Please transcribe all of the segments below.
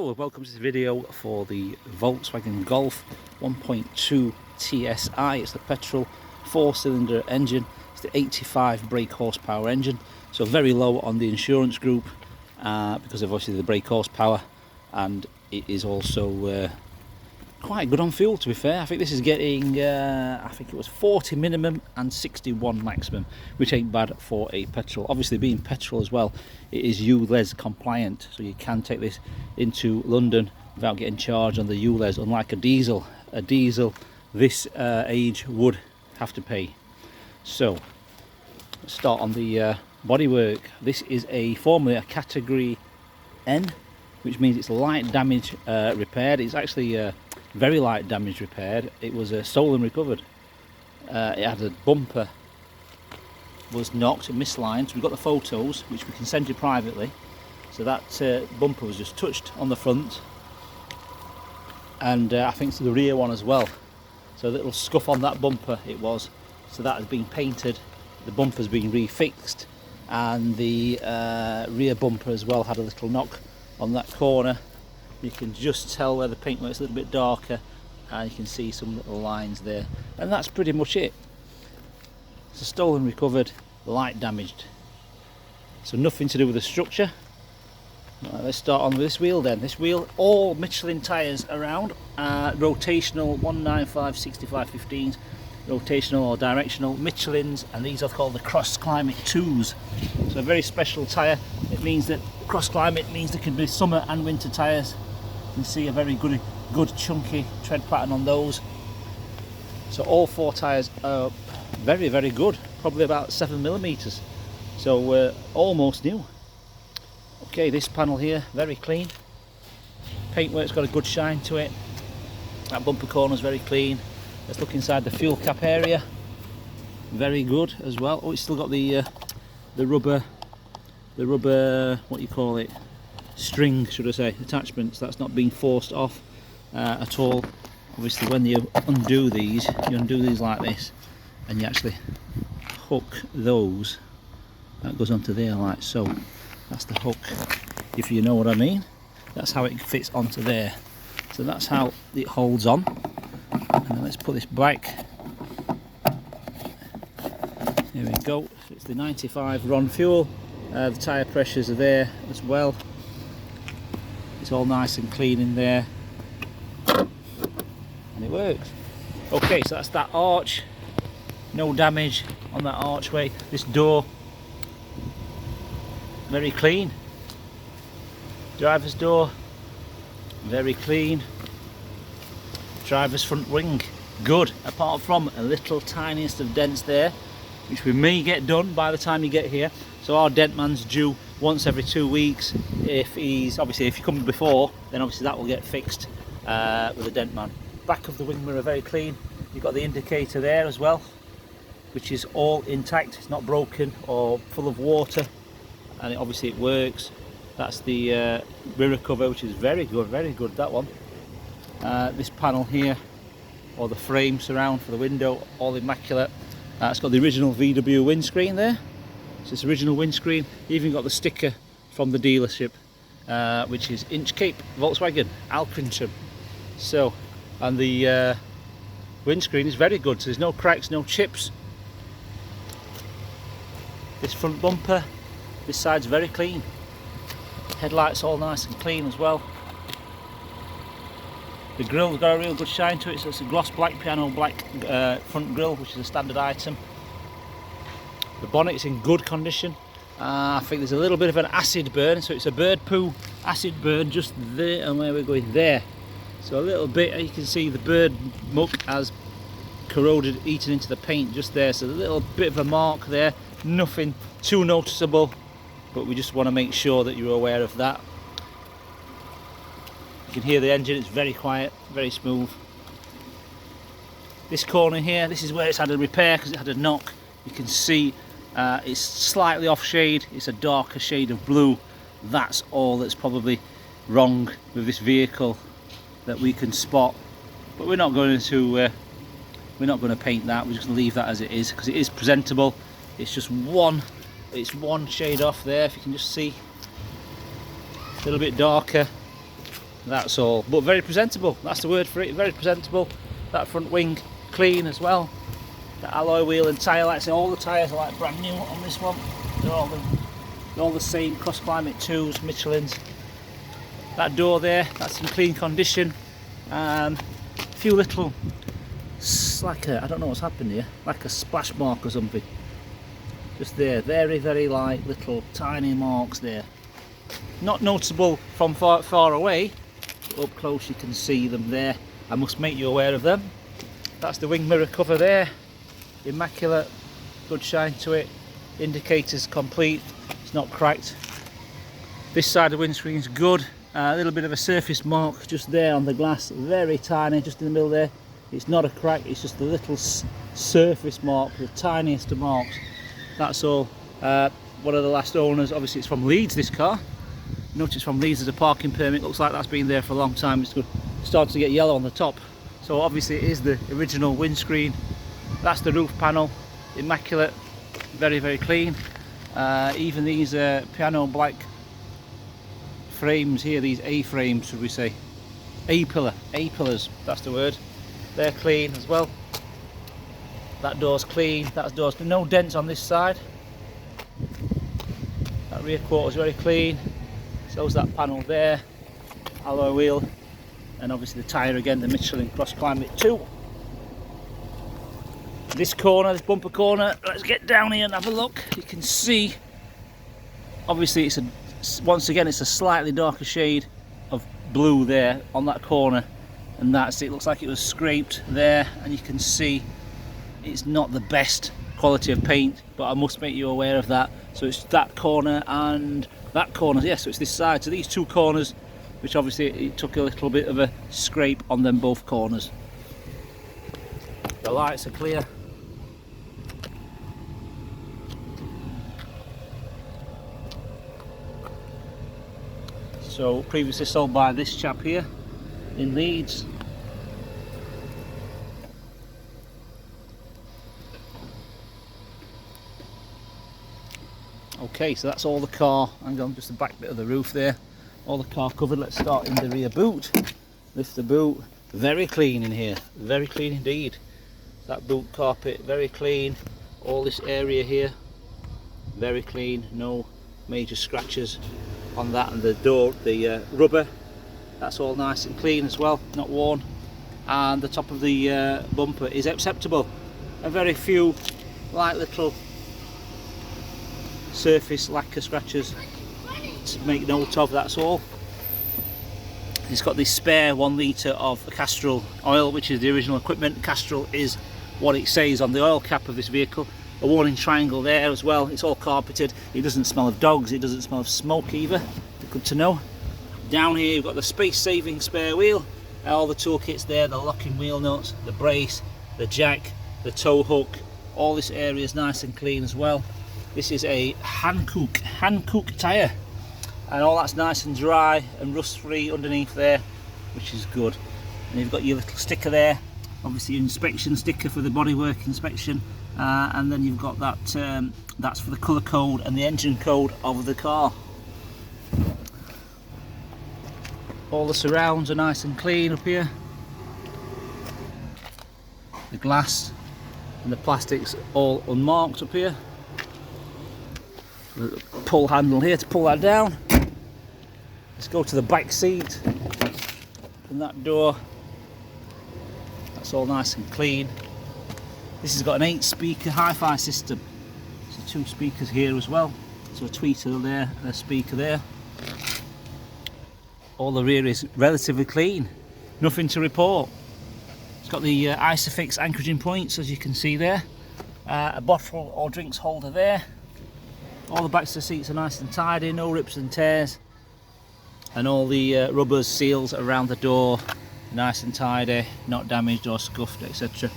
Hello, welcome to this video for the Volkswagen Golf 1.2 TSI. It's the petrol 4-cylinder engine. It's the 85 brake horsepower engine, so very low on the insurance group because of obviously the brake horsepower, and it is also quite good on fuel, to be fair. I think this is getting I think it was 40 minimum and 61 maximum, which ain't bad for a petrol. Obviously, being petrol as well, it is ULEZ compliant, so you can take this into London without getting charged on the ULEZ, unlike a diesel. A diesel this age would have to pay. So let's start on the bodywork. This is formerly a category N, which means it's light damage repaired. It's actually very light damage repaired. It was stolen recovered. It had a bumper was knocked and mislined, so we've got the photos which we can send you privately. So that bumper was just touched on the front, and I think to the rear one as well. So a little scuff on that bumper it was. So that has been painted, the bumper's been refixed, and the rear bumper as well had a little knock on that corner. You can just tell where the paintwork's a little bit darker, and you can see some little lines there, and that's pretty much it. So stolen recovered, light damaged, so nothing to do with the structure. Right, let's start on this wheel then. This wheel, all Michelin tyres around, rotational 195/65/15s, rotational or directional Michelins, and these are called the Cross Climate 2s. So a very special tyre. It means that cross climate means there can be summer and winter tyres. You can see a very good chunky tread pattern on those. So all four tyres are very good, probably about 7mm, so almost new. Okay, this panel here, very clean. Paintwork's got a good shine to it. That bumper corner's very clean. Let's look inside the fuel cap area. Very good as well. Oh, it's still got the rubber, what you call it, string, should I say, attachments. That's not being forced off at all. Obviously, when you undo these like this, and you actually hook those. That goes onto there like so. That's the hook, if you know what I mean. That's how it fits onto there. So that's how it holds on. And then let's put this back. There we go. So it's the 95 RON fuel. The tyre pressures are there as well. It's all nice and clean in there, and it works. Okay, so that's that arch. No damage on that archway. This door, very clean. Driver's door, very clean. Driver's front wing, good, apart from a little tiniest of dents there, which we may get done by the time you get here. So our dent man's due once every 2 weeks. If you come before, then obviously that will get fixed with a dent man. Back of the wing mirror very clean. You've got the indicator there as well, which is all intact. It's not broken or full of water, and obviously it works. That's the mirror cover, which is very good, that one. This panel here, or the frame surround for the window, all immaculate. It's got the original VW windscreen there. So it's original windscreen. Even got the sticker from the dealership, which is Inchcape Volkswagen Alcrincham. So, and the windscreen is very good, so there's no cracks, no chips. This front bumper, this side's very clean. Headlights all nice and clean as well. The grill's got a real good shine to it, so it's a gloss black, piano black front grille, which is a standard item. The bonnet's in good condition. I think there's a little bit of an acid burn, so it's a bird poo acid burn just there, and where we're going there. So a little bit, you can see the bird muck has corroded, eaten into the paint just there. So a little bit of a mark there, nothing too noticeable, but we just want to make sure that you're aware of that. You can hear the engine, it's very quiet, very smooth. This corner here, this is where it's had a repair because it had a knock. You can see it's slightly off shade, it's a darker shade of blue. That's all that's probably wrong with this vehicle that we can spot, but we're not going to paint that. We're just going to leave that as it is because it is presentable. It's just one shade off there, if you can just see, a little bit darker. That's all, but very presentable. That's the word for it. Very presentable. That front wing clean as well. The alloy wheel and tyre lights. All the tyres are like brand new on this one. They're all the same. Cross Climate 2s, Michelin's. That door there, that's in clean condition. A few little, like I don't know what's happened here, like a splash mark or something. Just there, very, very light little tiny marks there. Not noticeable from far away. Up close you can see them there. I must make you aware of them. That's the wing mirror cover there. Immaculate, good shine to it. Indicators complete, it's not cracked. This side of the windscreen is good. A little bit of a surface mark just there on the glass, very tiny, just in the middle there. It's not a crack, it's just a little surface mark, the tiniest of marks. That's all. One of the last owners, obviously it's from Leeds, this car. Notice from Leeds there's a parking permit, looks like that's been there for a long time. It's starting to get yellow on the top. So obviously it is the original windscreen. That's the roof panel, immaculate, very, very clean. Even these piano black frames here, these A-frames should we say, A-pillars, that's the word. They're clean as well. That door's clean, that door's clean. No dents on this side. That rear quarter's very clean. So's that panel there, alloy wheel, and obviously the tyre again, the Michelin Cross Climate 2. This corner, this bumper corner, let's get down here and have a look. You can see, obviously once again it's a slightly darker shade of blue there on that corner, and that's it. Looks like it was scraped there, and you can see it's not the best quality of paint, but I must make you aware of that. So it's that corner and that corner, yes, so it's this side. So these two corners, which obviously it took a little bit of a scrape on them both corners. The lights are clear. So previously sold by this chap here in Leeds. Okay, so that's all the car. Hang on, just the back bit of the roof there. All the car covered. Let's start in the rear boot. Lift the boot. Very clean in here. Very clean indeed. That boot carpet, very clean. All this area here, very clean. No major scratches on that, and the door, the rubber, that's all nice and clean as well, not worn. And the top of the bumper is acceptable. A very few light little surface lacquer scratches to make note of, that's all. It's got this spare 1 litre of Castrol oil, which is the original equipment. Castrol is what it says on the oil cap of this vehicle. A warning triangle there as well. It's all carpeted. It doesn't smell of dogs, it doesn't smell of smoke either. Good to know. Down here you've got the space saving spare wheel, all the toolkits there, the locking wheel nuts, the brace, the jack, the tow hook. All this area is nice and clean as well. This is a Hankook tyre, and all that's nice and dry and rust free underneath there, which is good. And you've got your little sticker there, obviously your inspection sticker for the bodywork inspection, and then you've got that that's for the colour code and the engine code of the car. All the surrounds are nice and clean up here. The glass and the plastics all unmarked up here. Pull handle here to pull that down. Let's go to the back seat. Open that door. That's all nice and clean. This has got an 8-speaker hi-fi system. So 2 speakers here as well. So a tweeter there and a speaker there. All the rear is relatively clean. Nothing to report. It's got the Isofix anchoring points, as you can see there. A bottle or drinks holder there. All the backs of the seats are nice and tidy, no rips and tears. And all the rubbers, seals around the door, nice and tidy, not damaged or scuffed, etc.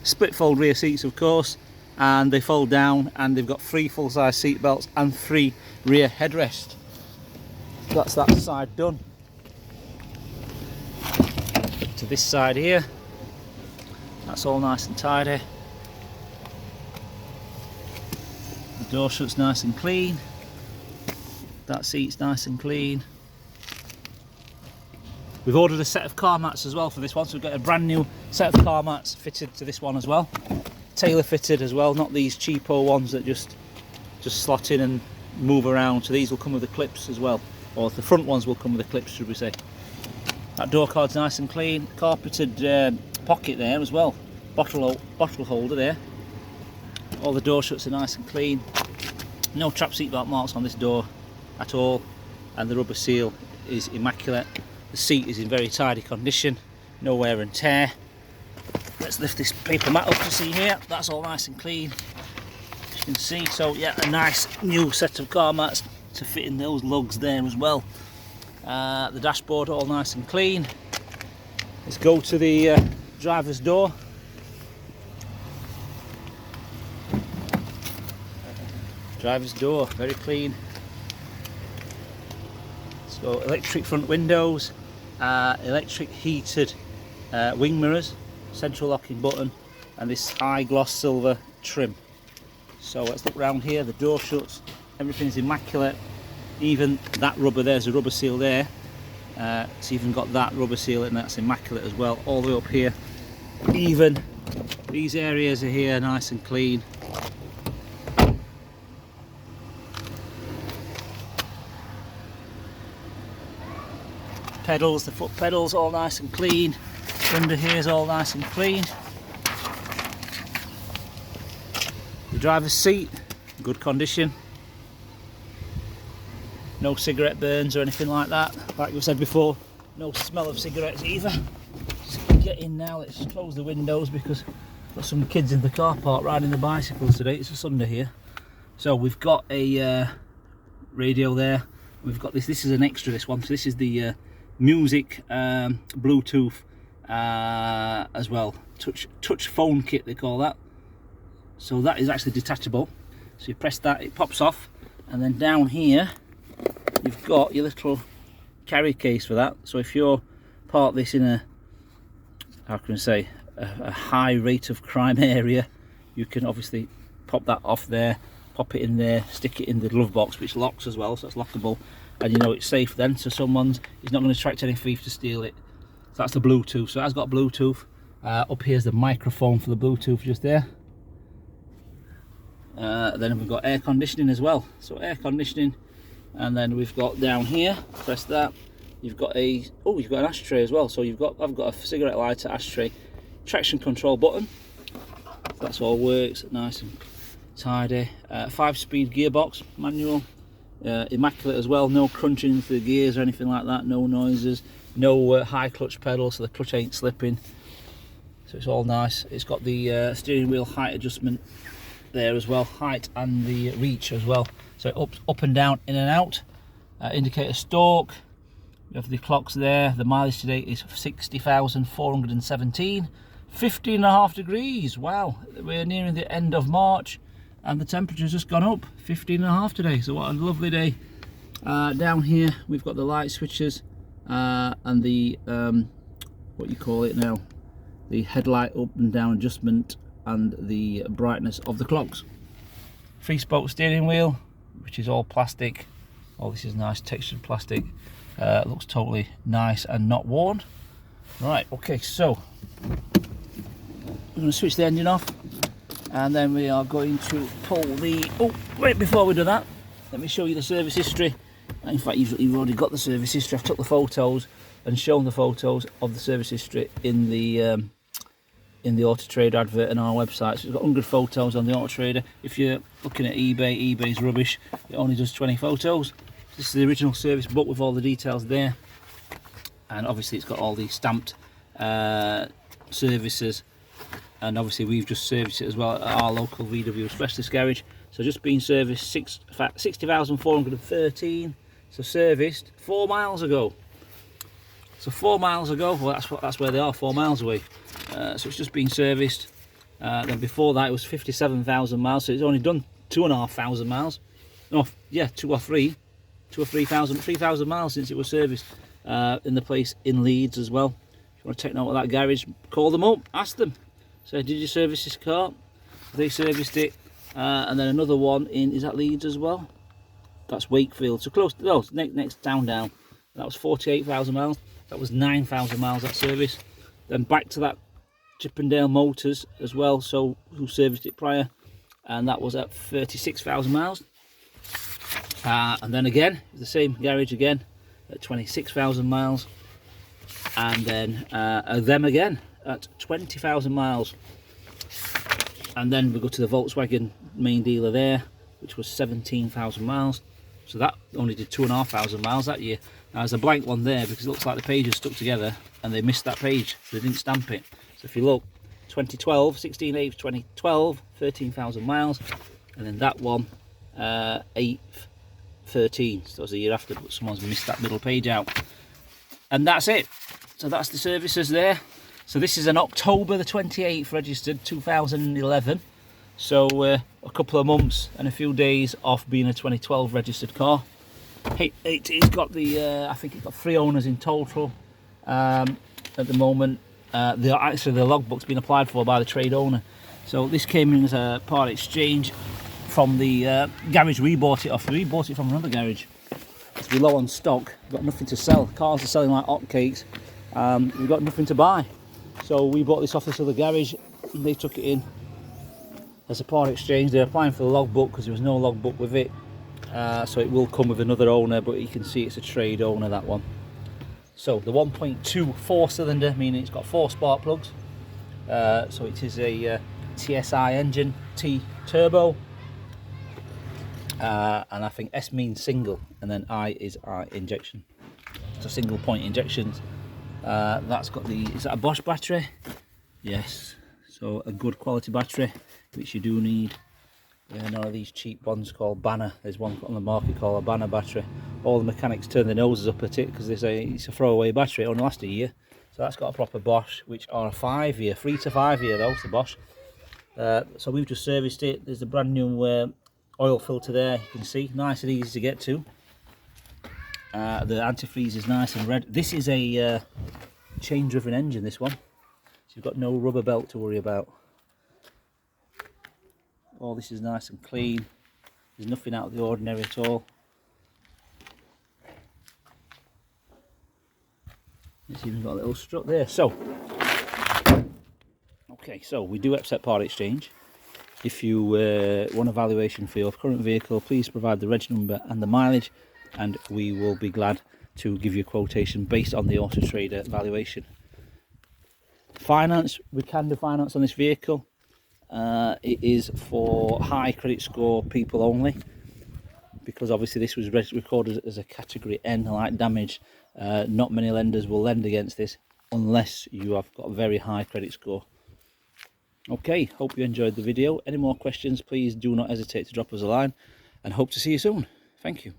Split fold rear seats, of course, and they fold down, and they've got 3 full-size seat belts and 3 rear headrests. That's that side done. To this side here, that's all nice and tidy. The door shuts nice and clean. That seat's nice and clean. We've ordered a set of car mats as well for this one, so we've got a brand new set of car mats fitted to this one as well. Tailor fitted as well, not these cheapo ones that just slot in and move around. So these will come with the clips as well, or the front ones will come with the clips, should we say. That door card's nice and clean, carpeted pocket there as well, bottle holder there. All the door shuts are nice and clean. No trap seatbelt marks on this door at all, and the rubber seal is immaculate. The seat is in very tidy condition, no wear and tear. Let's lift this paper mat up to see here. That's all nice and clean, as you can see. So yeah, a nice new set of car mats to fit in those lugs there as well. The dashboard all nice and clean. Let's go to the driver's door. Driver's door, very clean. So electric front windows, electric heated wing mirrors, central locking button, and this high gloss silver trim. So let's look around here. The door shuts, everything's immaculate. Even that rubber, there's a rubber seal there. It's even got that rubber seal and that's immaculate as well. All the way up here, even these areas are here nice and clean. Pedals, the foot pedals all nice and clean. Under here is all nice and clean. The driver's seat, good condition. No cigarette burns or anything like that. Like we said before, no smell of cigarettes either. Just get in now, let's close the windows because we've got some kids in the car park riding the bicycles today. It's a Sunday here. So we've got a radio there. We've got this is an extra, this one. So this is the music Bluetooth as well, touch phone kit they call that. So that is actually detachable, so you press that, it pops off, and then down here you've got your little carry case for that. So if you're parked this in a, how can I say, a high rate of crime area, you can obviously pop that off there, pop it in there, stick it in the glove box, which locks as well, so that's lockable. And you know it's safe then, so he's not going to attract any thief to steal it. So that's the Bluetooth. So it has got Bluetooth. Up here's the microphone for the Bluetooth just there. Then we've got air conditioning as well. So air conditioning, and then we've got down here. Press that. You've got you've got an ashtray as well. So I've got a cigarette lighter, ashtray, traction control button. So that's all works nice and tidy. 5-speed gearbox, manual. Immaculate as well, no crunching into the gears or anything like that, no noises, no high clutch pedal, so the clutch ain't slipping. So it's all nice. It's got the steering wheel height adjustment there as well, height and the reach as well. So up and down, in and out. Indicator stalk. We have the clocks there. The mileage today is 60,417. 15.5 degrees. Wow, we're nearing the end of March. And the temperature's just gone up, 15.5 today, so what a lovely day. Down here we've got the light switches and the what you call it now, the headlight up and down adjustment and the brightness of the clocks. 3-spoke steering wheel, which is all plastic. Oh, this is nice textured plastic. Looks totally nice and not worn. Right, okay, so I'm going to switch the engine off. And then we are going to pull the, wait, before we do that, let me show you the service history. In fact, you've already got the service history. I've took the photos and shown the photos of the service history in the Auto Trader advert on our website. So we've got 100 photos on the Auto Trader. If you're looking at eBay's rubbish. It only does 20 photos. This is the original service book with all the details there. And obviously it's got all the stamped services. And obviously we've just serviced it as well at our local VW specialist garage. So just been serviced 60,413. So serviced 4 miles ago. So 4 miles ago, well that's where they are, 4 miles away. So it's just been serviced. Then before that it was 57,000 miles. So it's only done 2,500 miles. No, yeah, 3,000 miles since it was serviced in the place in Leeds as well. If you want to take note of that garage, call them up, ask them. So did you service this car? They serviced it. And then another one is that Leeds as well? That's Wakefield. So close, no, next town down. That was 48,000 miles. That was 9,000 miles, that service. Then back to that Chippendale Motors as well, so who serviced it prior, and that was at 36,000 miles. And then again, the same garage again at 26,000 miles, and then them again at 20,000 miles. And then we go to the Volkswagen main dealer there, which was 17,000 miles. So that only did 2,500 miles that year. Now there's a blank one there because it looks like the pages stuck together and they missed that page, so they didn't stamp it. So if you look, 2012, 16/8, 2012, 13,000 miles, and then that one, 8/13, so that was a year after, but someone's missed that middle page out. And that's it. So that's the services there. So this is an October the 28th registered 2011. So a couple of months and a few days off being a 2012 registered car. It's got the, I think it's got 3 owners in total at the moment. Actually the logbook's been applied for by the trade owner. So this came in as a part exchange from the garage we bought it off. We bought it from another garage. It's low on stock, got nothing to sell. Cars are selling like hotcakes. We've got nothing to buy. So we bought this off this other garage and they took it in as a part exchange. They're applying for the logbook because there was no logbook with it. So it will come with another owner, but you can see it's a trade owner, that one. So the 1.2 4-cylinder, meaning it's got 4 spark plugs. So it is a TSI engine, T turbo. And I think S means single, and then I is injection. So single point injections. That's got the, is that a Bosch battery? Yes. So a good quality battery, which you do need. None of these cheap ones called Banner. There's one on the market called a Banner battery. All the mechanics turn their noses up at it because they say it's a throwaway battery. It only lasts a year. So that's got a proper Bosch, which are a 5-year, 3 to 5 year though, the Bosch. So we've just serviced it. There's a brand new oil filter there. You can see, nice and easy to get to. The antifreeze is nice and red. This is a chain-driven engine, this one. So you've got no rubber belt to worry about. All this is nice and clean. There's nothing out of the ordinary at all. It's even got a little strut there. So, okay, so we do accept part exchange. If you want a valuation for your current vehicle, please provide the reg number and the mileage, and we will be glad to give you a quotation based on the Auto Trader valuation. Finance, we can do finance on this vehicle. It is for high credit score people only, because obviously this was recorded as a category N, like damage. Not many lenders will lend against this unless you have got a very high credit score. Okay, hope you enjoyed the video. Any more questions, please do not hesitate to drop us a line, and hope to see you soon. Thank you.